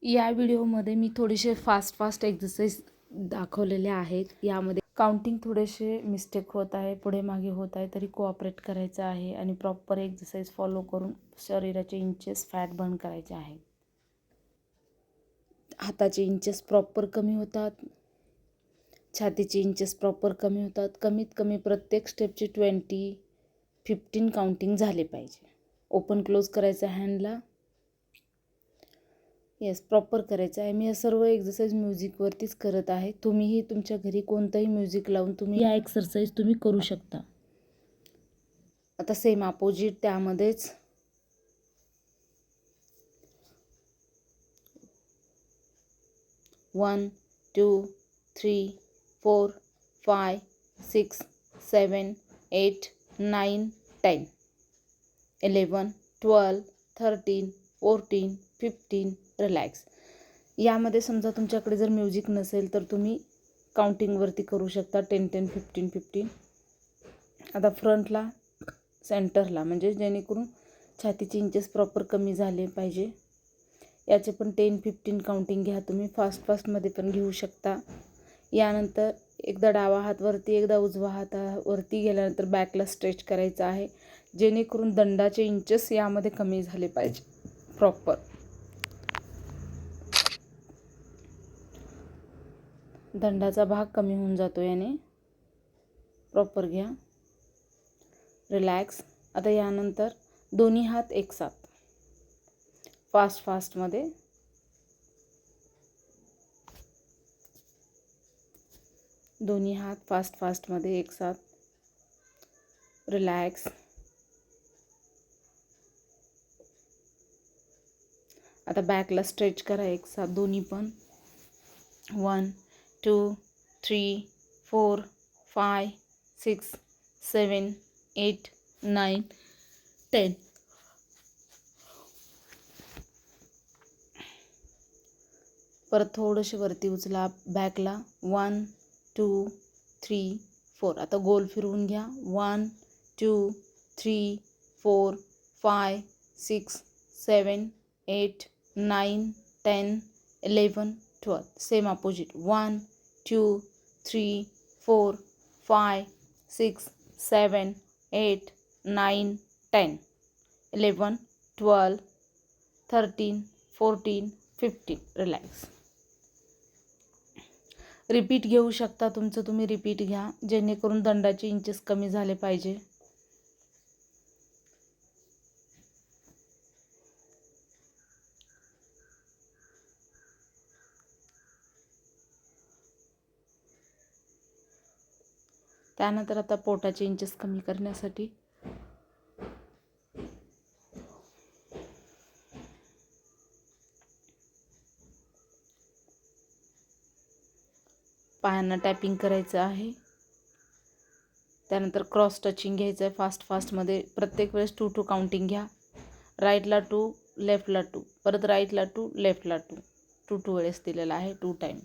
या व्हिडिओमध्ये मी थोडेसे फास्ट एक्सरसाइज दाखवलेले आहेत. यामध्ये काउंटिंग थोडेसे मिस्टेक होत आहे, पुढे मागे होत आहे, तरी कोऑपरेट करायचं आहे आणि प्रॉपर एक्सरसाइज फॉलो करून शरीराचे इंचेस फॅट बर्न करायचे आहेत. हाताचे इंचेस प्रॉपर कमी होतात, छातीचे इंचेस प्रॉपर कमी होतात. कमीत कमी प्रत्येक स्टेपचे 15 काउंटिंग झाले पाहिजे. ओपन क्लोज करायचं हँडला. येस, प्रॉपर करायचं आहे. मी या सर्व एक्सरसाइज म्युझिकवरतीच करत आहे. तुम्हीही तुमच्या घरी कोणतंही म्युझिक लावून तुम्ही या एक्सरसाइज तुम्ही करू शकता. आता सेम अपोजिट त्यामध्येच 1 2 3 4 5 6 7 8 9 10 11 12 13 14 15 रिलॅक्स. यामध्ये समजा तुमच्याकडे जर म्युझिक नसेल तर तुम्ही काउंटिंगवरती करू शकता 10 10 15 15. आता फ्रंटला सेंटरला म्हणजे जेणेकरून छातीचे इंचेस प्रॉपर कमी झाले पाहिजे. याचे पण 10 15 काउंटिंग घ्या. तुम्ही फास्टमध्ये पण घेऊ शकता. यानंतर एकदा डावा हात वरती, एकदा उजवा हात वरती गेल्यानंतर बॅकला स्ट्रेच करायचं आहे, जेणेकरून दंडाचे इंचेस यामध्ये कमी झाले पाहिजे. प्रॉपर दंडाचा भाग कमी होऊन जातो याने. प्रॉपर घ्या, रिलॅक्स. आता यानंतर दोन्ही हात एकसाथ फास्टमध्ये दोन्ही हात फास्टमध्ये एकसाथ. रिलॅक्स. आता बॅकला स्ट्रेच करा एकसाथ दोन्ही पण. 1 2 3 4 5 6 7 8 9 10. परत थोडेसे वरती उचला बॅकला. 1 2 3 4. आता गोल फिरवून घ्या. 1 2 3 4 5 6 7 8 9 10 11 12. Same opposite. 1 2 3 4 5 6 7 8 9 10 11 12 13 14 15. रिलॅक्स. रिपीट घेऊ शकता तुमचं, तुम्ही रिपीट घ्या, जेणेकरून दंडाचे इंचेस कमी झाले पाहिजे. त्यानंतर आता पोटाचे इंचेस कमी करण्यासाठी पायांना टॅपिंग करायचं आहे. त्यानंतर क्रॉस टचिंग घ्यायचं आहे फास्टमध्ये. प्रत्येक वेळेस 2 2 काउंटिंग घ्या. राईटला 2 लेफ्टला 2, परत राईटला 2 लेफ्टला 2. 2 2 वेळेस दिलेला आहे, 2 टाईम.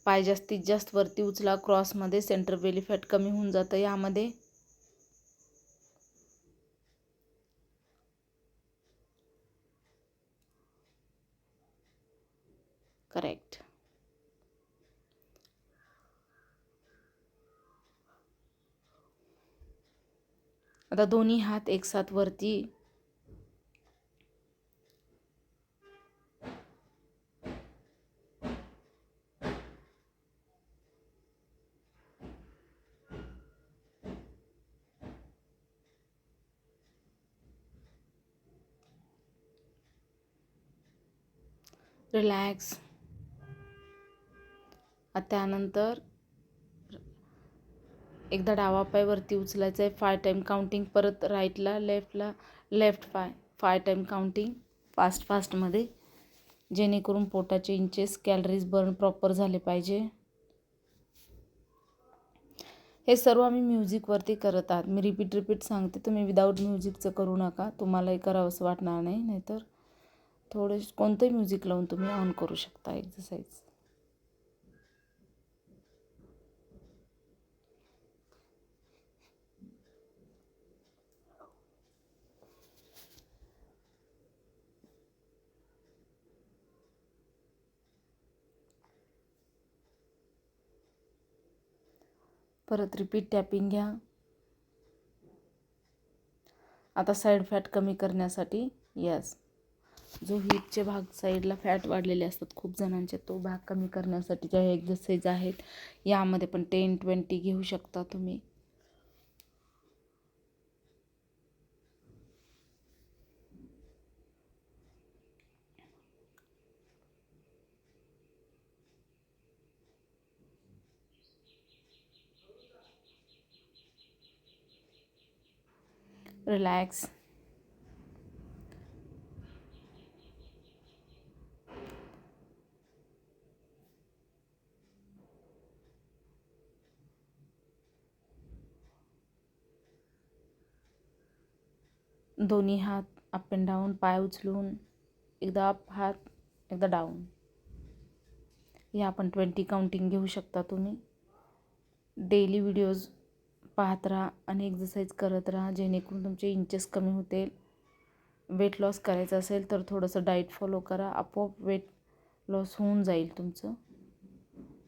पाय जास्तीत जास्त वरती उचला. क्रॉसमध्ये सेंटर बेली फॅट कमी होऊन जातं यामध्ये. करेक्ट. आता दोन्ही हात एकसाथ वरती. रिलॅक्स. त्यानंतर एकदा डावा पाय वरती उचलायचा आहे, 5 टाईम काउंटिंग. परत राईटला लेफ्ट पाय 5 टाईम काउंटिंग फास्टमध्ये, जेणेकरून पोटाचे इंचेस कॅलरीज बर्न प्रॉपर झाले पाहिजे. हे सर्व आम्ही म्युझिकवरती करत आहात. मी रिपीट सांगते, तुम्ही विदाऊट म्युझिकचं करू नका, तुम्हालाही करावंसं वाटणार नाही. नाहीतर थोडे कोणतंही म्युझिक लावून तुम्ही ऑन करू शकता एक्सरसाइज. परत रिपीट टॅपिंग घ्या. आता साईड फॅट कमी करण्यासाठी जो हिपचे भाग साईडला फॅट वाढलेले असतात खूप जणांचे, तो भाग कमी करण्यासाठी ज्या एक्सरसाइज आहेत यामध्ये पण 10-20 घेऊ शकता तुम्ही. रिलॅक्स. दोन्ही हात अप अँड डाऊन, पाय उचलून एकदा अप हात एकदा डाऊन. हे आपण 20 काउंटिंग घेऊ शकता तुम्ही. डेली व्हिडिओज पाहत राहा आणि एक्सरसाइज करत राहा, जेणेकरून तुमचे इंचेस कमी होतील. वेट लॉस करायचं असेल तर थोडंसं डाईट फॉलो करा, आपोआप वेट लॉस होऊन जाईल तुमचं.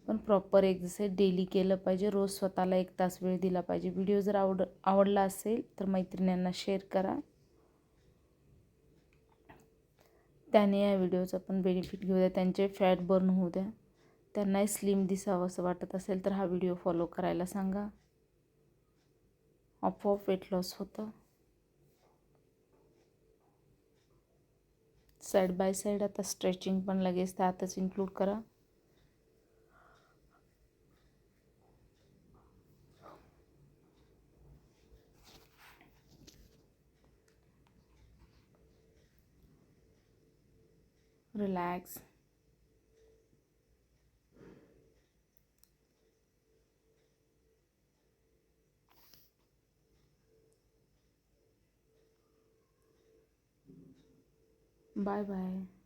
पण प्रॉपर एक्सरसाइज डेली केलं पाहिजे. रोज स्वतःला 1 तास वेळ दिला पाहिजे. व्हिडिओ जर आवडला असेल तर मैत्रिणींना शेअर करा, त्याने या व्हिडिओचा पण बेनिफिट घेऊ द्या. त्यांचे फॅट बर्न होऊ द्या. त्यांनाही स्लिम दिसावं असं वाटत असेल तर हा व्हिडिओ फॉलो करायला सांगा. आपोआप वेट लॉस होतं. साईड बाय साईड आता स्ट्रेचिंग पण लगेच त्यातच इन्क्लूड करा. रिलॅक्स. Bye bye.